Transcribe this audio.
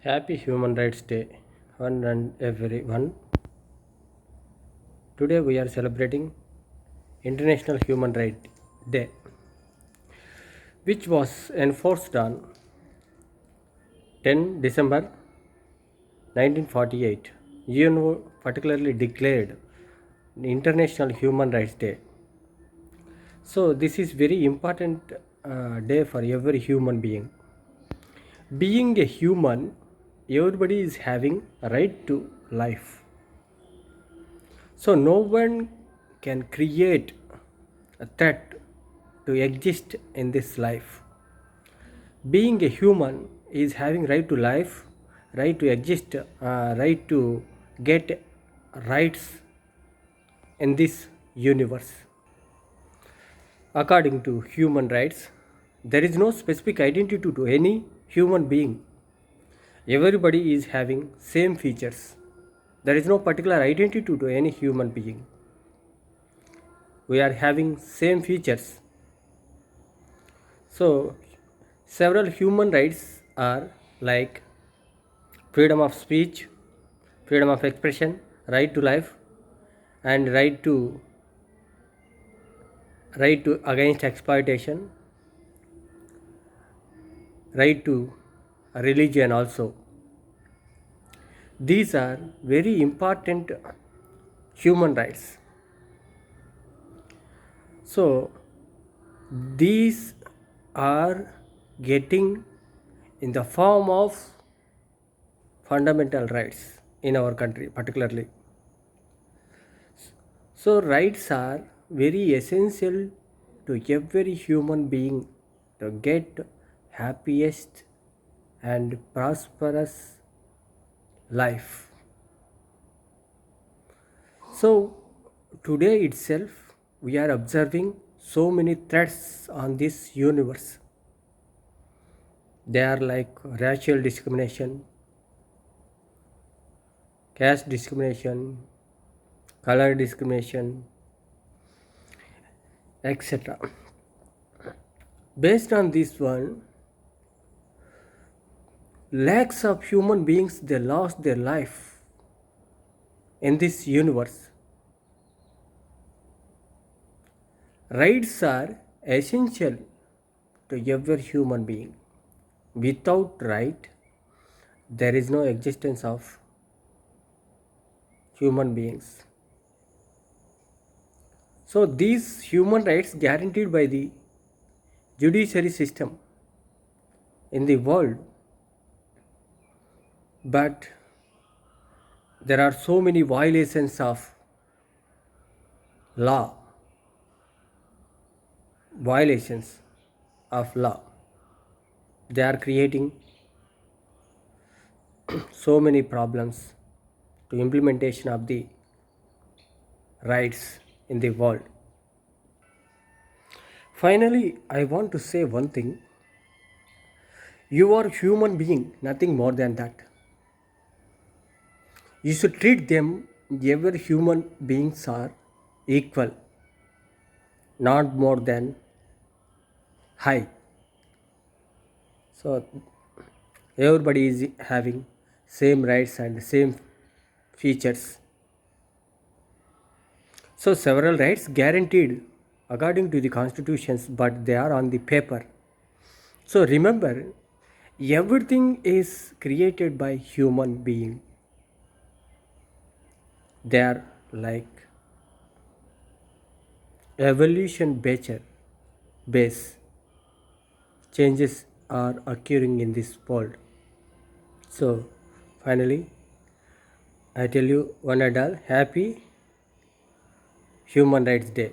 Happy Human Rights Day, one and everyone. Today we are celebrating International Human Rights Day, which was enforced on 10 December 1948. UN particularly declared International Human Rights Day. So this is very important day for every human being. Being a human, everybody is having a right to life. So no one can create a threat to exist in this life. Being a human is having right to life, right to exist, right to get rights in this universe. According to human rights, there is no specific identity to any human being. Everybody is having same features. There is no particular identity to any human being. We are having same features. So several human rights are like freedom of speech, freedom of expression, right to life, and right to against exploitation, right to religion also. These are very important human rights. So these are getting in the form of fundamental rights in our country particularly. So rights are very essential to every human being to get happiest and prosperous life. So today itself we are observing so many threats on this universe. They are like racial discrimination, caste discrimination, color discrimination, etc. Based on this one, lakhs of human beings they lost their life in this universe. Rights are essential to every human being. Without right, there is no existence of human beings. So these human rights guaranteed by the judiciary system in the world, but there are so many violations of law, violations of law. They are creating so many problems to implementation of the rights in the world. Finally, I want to say one thing. You are human being, nothing more than that. You should treat them, every human beings are equal, not more than high. So everybody is having same rights and same features. So several rights guaranteed according to the constitutions, but they are on the paper. So remember, everything is created by human being. They are like evolution base changes are occurring in this world. So finally, I tell you one and all, happy Human Rights Day.